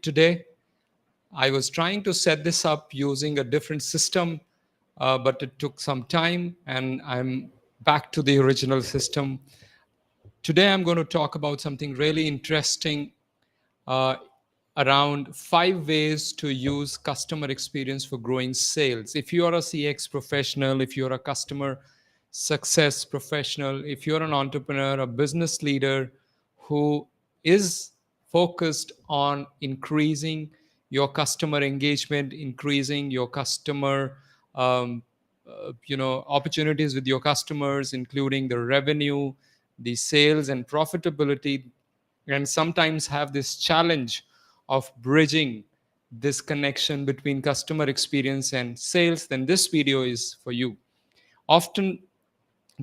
today. I was trying to set this up using a different system, but it took some time, and I'm back to the original system. Today, I'm going to talk about something really interesting uh, around 5 ways to use customer experience for growing sales. If you are a CX professional, if you're a customer success professional, if you're an entrepreneur, a business leader who is focused on increasing your customer engagement, increasing your customer opportunities with your customers, including the revenue, the sales and profitability, and sometimes have this challenge of bridging this connection between customer experience and sales, then this video is for you. Often,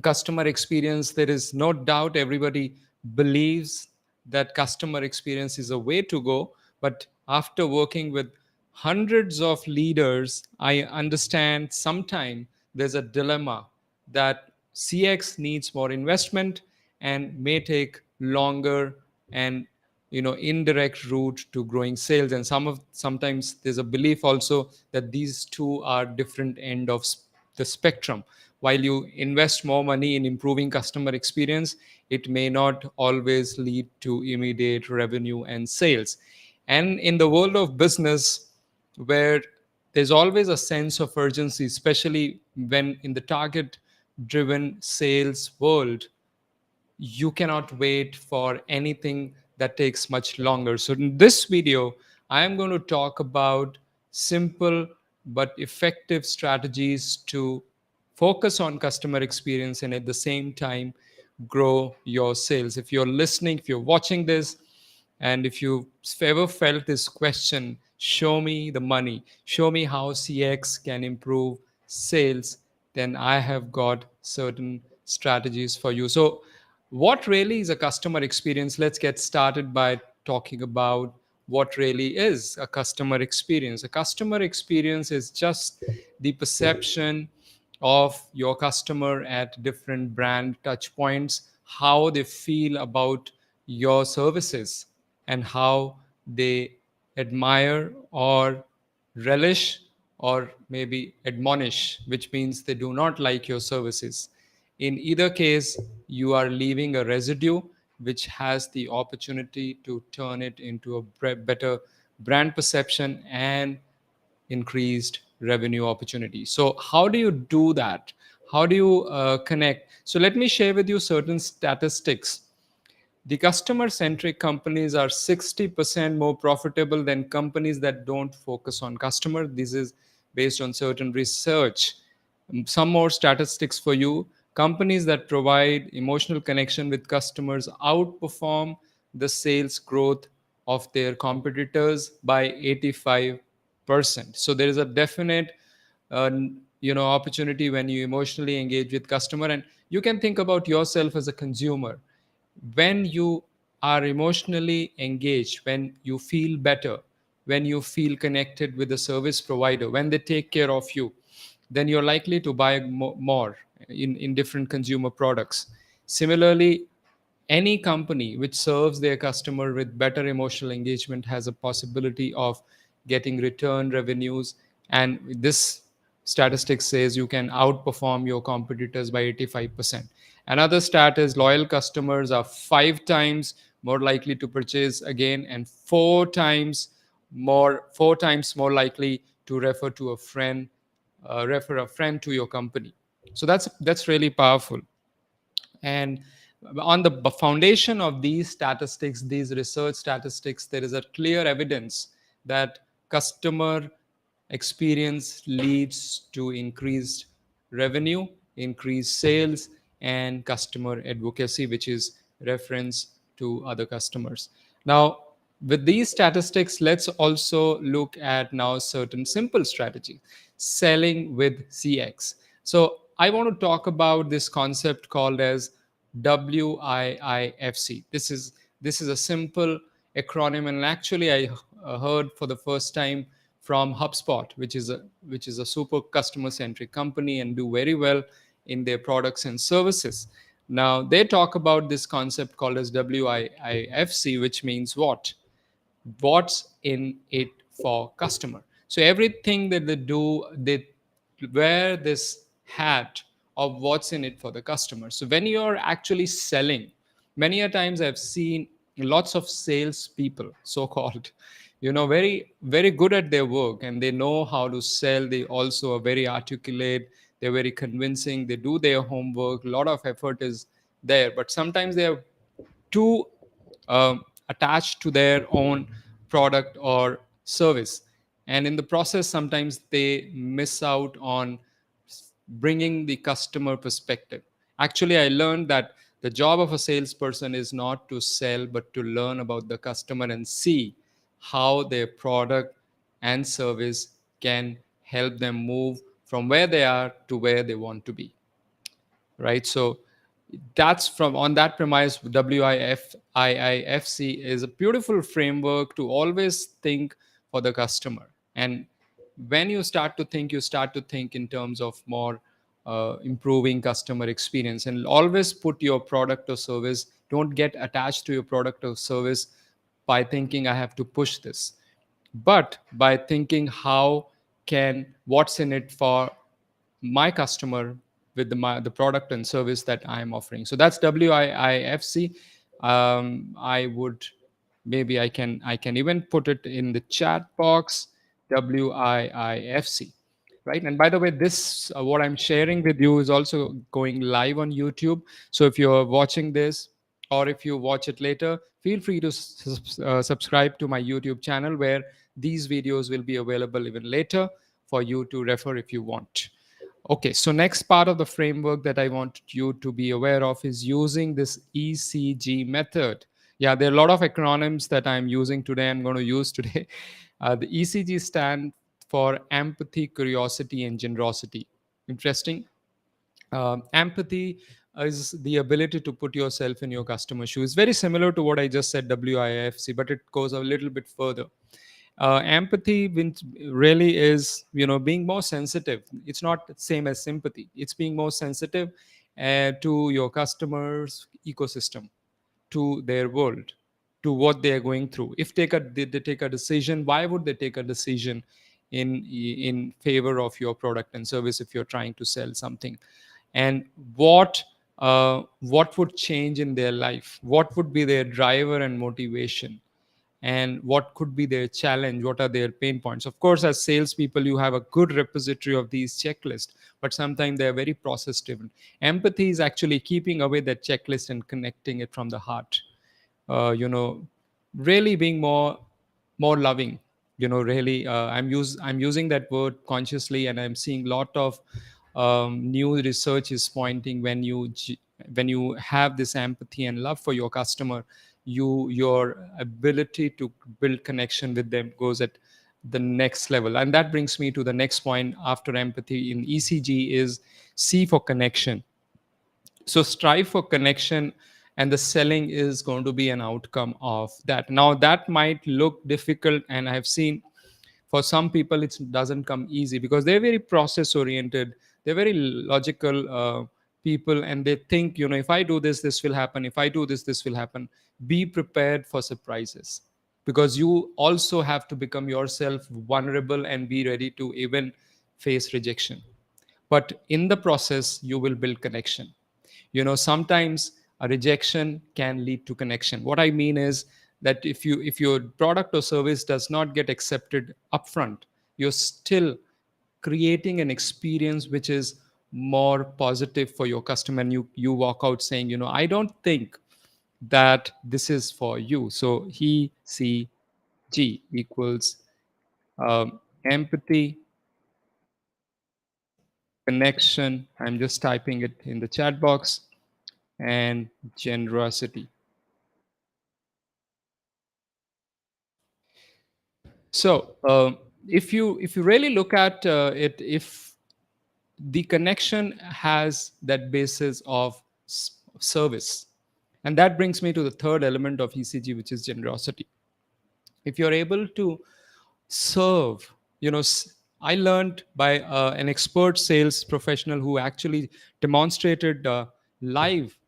customer experience, there is no doubt everybody believes that customer experience is a way to go. But after working with hundreds of leaders, I understand sometimes there's a dilemma that CX needs more investment and may take longer and indirect route to growing sales. And sometimes there's a belief also that these two are different end of the spectrum. While you invest more money in improving customer experience, it may not always lead to immediate revenue and sales. And in the world of business, where there's always a sense of urgency, especially when in the target driven sales world, you cannot wait for anything that takes much longer. So, in this video, I am going to talk about simple but effective strategies to focus on customer experience and at the same time grow your sales. If you're listening, if you're watching this, and if you've ever felt this question, show me the money, show me how CX can improve sales, then I have got certain strategies for you. So, what really is a customer experience? Let's get started by talking about what really is a customer experience. A customer experience is just the perception of your customer at different brand touch points, how they feel about your services, and how they admire or relish or maybe admonish, which means they do not like your services. In either case, you are leaving a residue which has the opportunity to turn it into a better brand perception and increased revenue opportunity. So, how do you do that? How do you connect? So, let me share with you certain statistics. The customer centric companies are 60% more profitable than companies that don't focus on customer. This is based on certain research. Some more statistics for you. Companies that provide emotional connection with customers outperform the sales growth of their competitors by 85%. So there is a definite uh, opportunity when you emotionally engage with customer. And you can think about yourself as a consumer. When you are emotionally engaged, when you feel better, when you feel connected with the service provider, when they take care of you, then you're likely to buy more in different consumer products. Similarly, any company which serves their customer with better emotional engagement has a possibility of getting return revenues. And this statistic says you can outperform your competitors by 85%. Another stat is loyal customers are 5 times more likely to purchase again, and 4 times more likely to refer a friend to your company. So that's really powerful. And on the foundation of these statistics, these research statistics, there is a clear evidence that customer experience leads to increased revenue, increased sales, and customer advocacy, which is reference to other customers. Now, with these statistics, let's also look at now certain simple strategy, selling with CX. So I want to talk about this concept called as WIIFC. This is a simple acronym, and actually I heard for the first time from HubSpot, which is a super customer centric company and do very well in their products and services. Now they talk about this concept called as WIIFC, which means what? what's in it for customer. So everything that they do, they wear this hat of what's in it for the customer. So when you're actually selling, many a times I've seen lots of sales people, so called, very very good at their work, and they know how to sell. They also are very articulate, they're very convincing, they do their homework, a lot of effort is there, but sometimes they are too attached to their own product or service, and in the process sometimes they miss out on bringing the customer perspective. Actually, I learned that the job of a salesperson is not to sell but to learn about the customer and see how their product and service can help them move from where they are to where they want to be, right? So that's from on that premise. WIFIIFC is a beautiful framework to always think for the customer. And when you start to think, you start to think in terms of more improving customer experience, and always put your product or service. Don't get attached to your product or service by thinking I have to push this, but by thinking how can what's in it for my customer with the product and service that I'm offering. So that's WIIFC. I would maybe I can even put it in the chat box. WIIFC, right? And by the way, this what I'm sharing with you is also going live on YouTube. So if you're watching this, or if you watch it later, feel free to subscribe to my YouTube channel, where these videos will be available even later for you to refer if you want. Okay, so next part of the framework that I want you to be aware of is using this ECG method. Yeah, there are a lot of acronyms that I'm using today, I'm going to use today. The ECG stand for empathy, curiosity, and generosity. Interesting. Empathy is the ability to put yourself in your customer's shoes. Very similar to what I just said, WIFC, but it goes a little bit further. Empathy really is, being more sensitive. It's not the same as sympathy. It's being more sensitive to your customers ecosystem, to their world, to what they are going through. If they take a decision, why would they take a decision in favor of your product and service if you're trying to sell something? And what would change in their life? What would be their driver and motivation? And what could be their challenge? What are their pain points? Of course, as salespeople, you have a good repository of these checklists, but sometimes they are very process driven. Empathy is actually keeping away that checklist and connecting it from the heart. Really being more loving. Really, I'm using that word consciously, and I'm seeing a lot of new research is pointing when you have this empathy and love for your customer, your ability to build connection with them goes at the next level. And that brings me to the next point after empathy in ECG is C for connection. So strive for connection, and the selling is going to be an outcome of that. Now that might look difficult, and I've seen for some people it doesn't come easy because they're very process oriented, they're very logical people, and they think, if I do this, this will happen, if I do this, this will happen. Be prepared for surprises, because you also have to become yourself vulnerable and be ready to even face rejection. But in the process you will build connection. Sometimes a rejection can lead to connection. What I mean is that if your product or service does not get accepted upfront, you're still creating an experience which is more positive for your customer, and you walk out saying, I don't think that this is for you. So he c g equals empathy, connection, I'm just typing it in the chat box, and generosity. So if you really look at it, if the connection has that basis of service, and that brings me to the third element of ECG, which is generosity. If you're able to serve, I learned by an expert sales professional who actually demonstrated live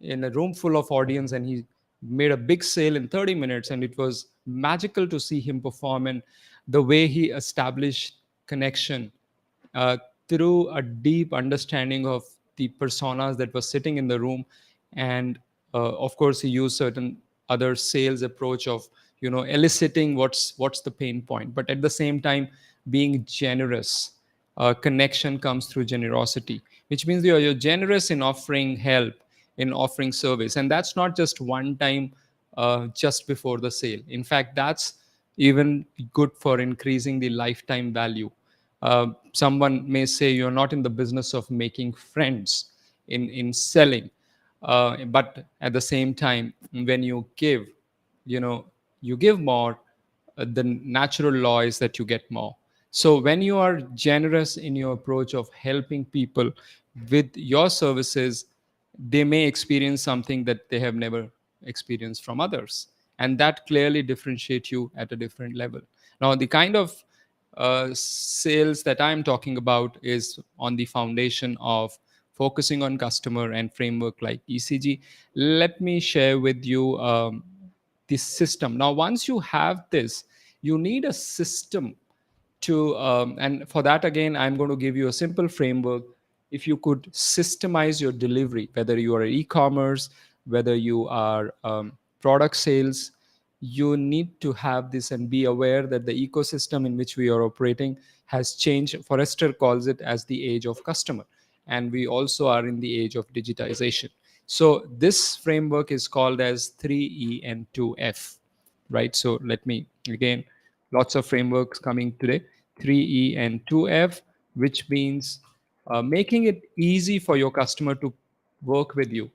in a room full of audience, and he made a big sale in 30 minutes, and it was magical to see him perform, and the way he established connection uh, through a deep understanding of the personas that were sitting in the room. And of course he used certain other sales approach of eliciting what's the pain point, but at the same time being generous. Connection comes through generosity, which means you're generous in offering help, in offering service. And that's not just one time, just before the sale. In fact, that's even good for increasing the lifetime value. Someone may say you're not in the business of making friends in selling, but at the same time, when you give, you know, you give more, the natural law is that you get more. So when you are generous in your approach of helping people with your services, they may experience something that they have never experienced from others, and that clearly differentiate you at a different level. Now the kind of sales that I'm talking about is on the foundation of focusing on customer and framework like ECG. Let me share with you this system. Now once you have this, you need a system to and for that, again, I'm going to give you a simple framework. If you could systemize your delivery, whether you are e-commerce, whether you are product sales, you need to have this and be aware that the ecosystem in which we are operating has changed. Forrester calls it as the age of customer, and we also are in the age of digitization. So this framework is called as 3E and 2F, right? So let me again, lots of frameworks coming today. 3E and 2F, which means making it easy for your customer to work with you,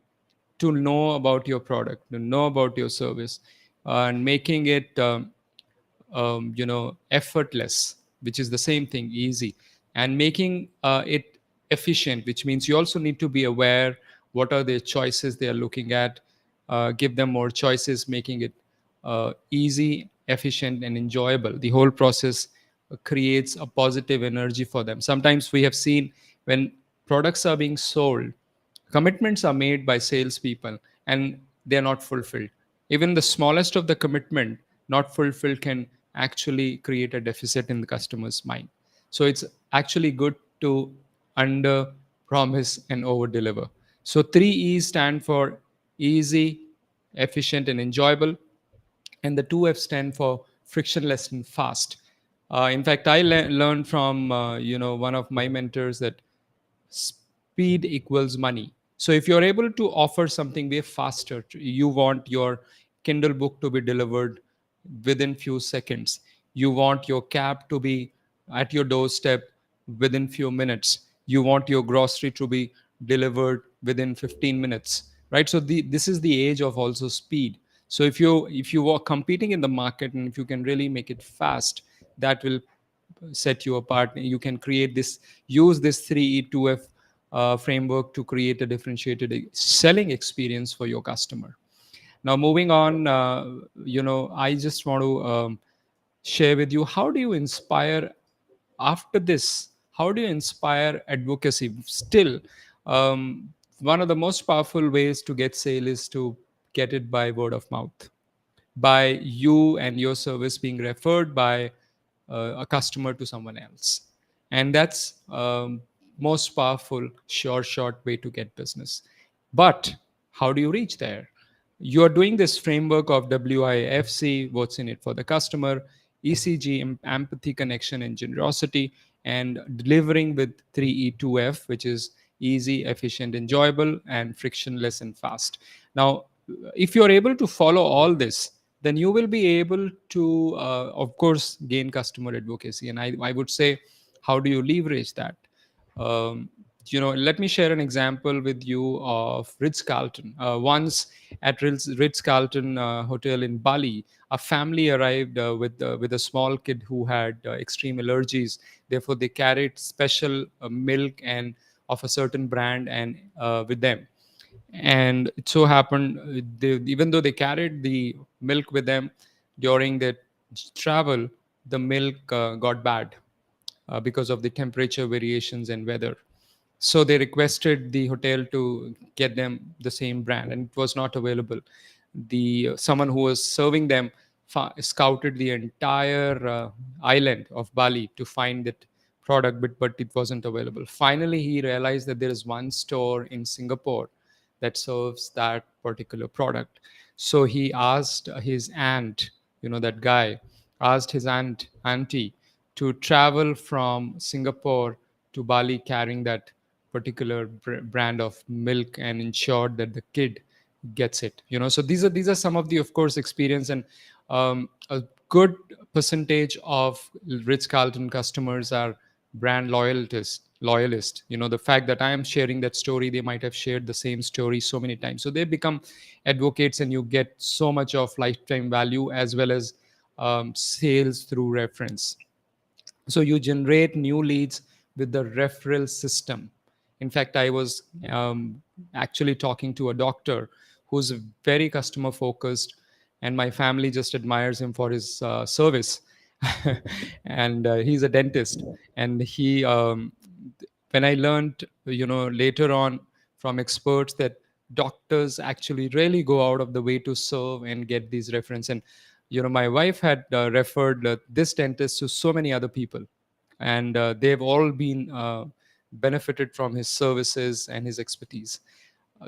to know about your product, to know about your service, and making it effortless, which is the same thing, easy, and making it efficient, which means you also need to be aware what are the choices they are looking at. Give them more choices, making it easy, efficient, and enjoyable. The whole process creates a positive energy for them. Sometimes we have seen when products are being sold, commitments are made by salespeople and they're not fulfilled. Even the smallest of the commitment not fulfilled can actually create a deficit in the customer's mind. So it's actually good to under promise and over deliver. So 3E stand for easy, efficient, and enjoyable, and the 2F stand for frictionless and fast. In fact, I learned from one of my mentors that speed equals money. So if you're able to offer something way faster, you want your Kindle book to be delivered within few seconds. You want your cab to be at your doorstep within few minutes. You want your grocery to be delivered within 15 minutes, right? So this is the age of also speed. So if you are competing in the market, and if you can really make it fast, that will set you apart. You can create this, use this 3E2F framework to create a differentiated selling experience for your customer. Now moving on, I just want to share with you, how do you inspire after this? How do you inspire advocacy still? One of the most powerful ways to get sale is to get it by word of mouth, by you and your service being referred by a customer to someone else. And that's most powerful short way to get business. But how do you reach there? You are doing this framework of WIFC, what's in it for the customer, ECG, empathy, connection, and generosity, and delivering with 3E2F, which is easy, efficient, enjoyable, and frictionless and fast. Now, if you're able to follow all this, then you will be able to, of course, gain customer advocacy. And I would say, how do you leverage that? Um, Let me share an example with you of Ritz Carlton. Once at Ritz Carlton hotel in Bali, a family arrived with a small kid who had extreme allergies. Therefore, they carried special milk and of a certain brand and with them. And it so happened, even though they carried the milk with them during their travel, the milk got bad because of the temperature variations and weather. So they requested the hotel to get them the same brand, and it was not available. The someone who was serving them scouted the entire island of Bali to find that product, but it wasn't available. Finally, he realized that there is one store in Singapore that serves that particular product. So he asked his aunt, that guy, asked his auntie to travel from Singapore to Bali carrying that particular brand of milk and ensured that the kid gets it. So these are some of the, of course, experience. And a good percentage of Ritz Carlton customers are brand loyalist. The fact that I am sharing that story, they might have shared the same story so many times, so they become advocates, and you get so much of lifetime value as well as sales through reference. So you generate new leads with the referral system. In fact, I was actually talking to a doctor who's very customer focused, and my family just admires him for his service. And he's a dentist, and he when I learned, later on from experts, that doctors actually really go out of the way to serve and get these reference. And my wife had referred this dentist to so many other people, and they've all been benefited from his services and his expertise.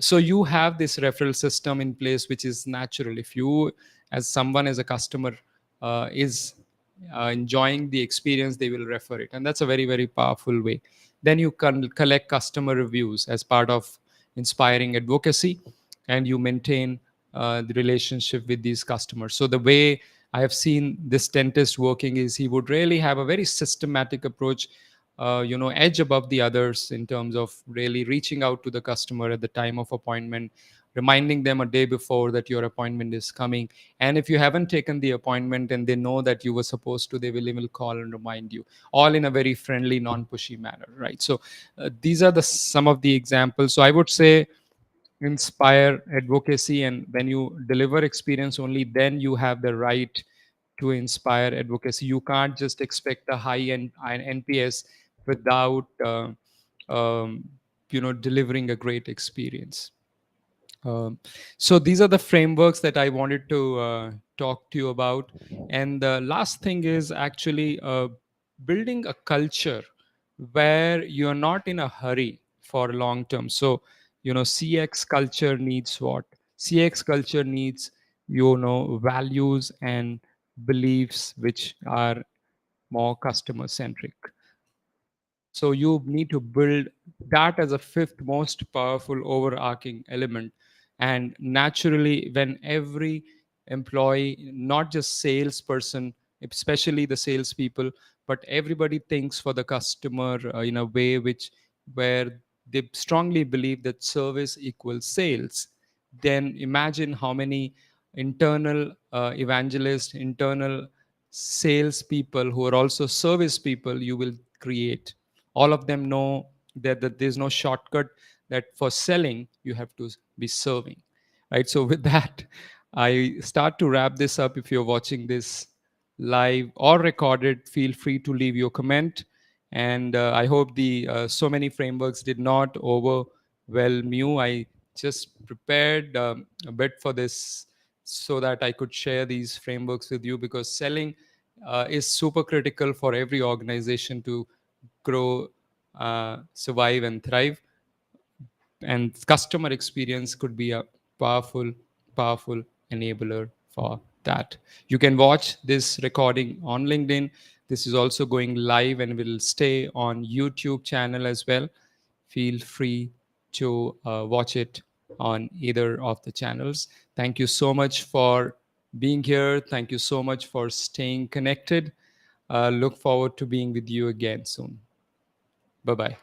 So you have this referral system in place, which is natural. If you, as someone, as a customer, is enjoying the experience, they will refer it, and that's a very, very powerful way. Then you can collect customer reviews as part of inspiring advocacy, and you maintain the relationship with these customers. So the way I have seen this dentist working is he would really have a very systematic approach, edge above the others in terms of really reaching out to the customer at the time of appointment, reminding them a day before that your appointment is coming. And if you haven't taken the appointment and they know that you were supposed to, they will even call and remind you, all in a very friendly, non-pushy manner, right? So these are the some of the examples. So I would say inspire advocacy, and when you deliver experience, only then you have the right to inspire advocacy. You can't just expect a high end NPS without um, delivering a great experience. So these are the frameworks that I wanted to talk to you about. And the last thing is actually building a culture where you're not in a hurry for long term. So, CX culture needs what? CX culture needs, values and beliefs which are more customer centric. So you need to build that as a fifth most powerful overarching element. And naturally, when every employee, not just salesperson, especially the salespeople, but everybody thinks for the customer in a way where they strongly believe that service equals sales, then imagine how many internal evangelists, internal salespeople who are also service people you will create. All of them know that there's no shortcut, that for selling you have to be serving, right? So with that, I start to wrap this up. If you're watching this live or recorded, feel free to leave your comment. And I hope the so many frameworks did not overwhelm you. I just prepared a bit for this so that I could share these frameworks with you, because selling is super critical for every organization to grow, survive, and thrive. And customer experience could be a powerful enabler for that. You can watch this recording on LinkedIn. This is also going live and will stay on YouTube channel as well. Feel free to watch it on either of the channels. Thank you so much for being here. Thank you so much for staying connected. Look forward to being with you again soon. Bye bye.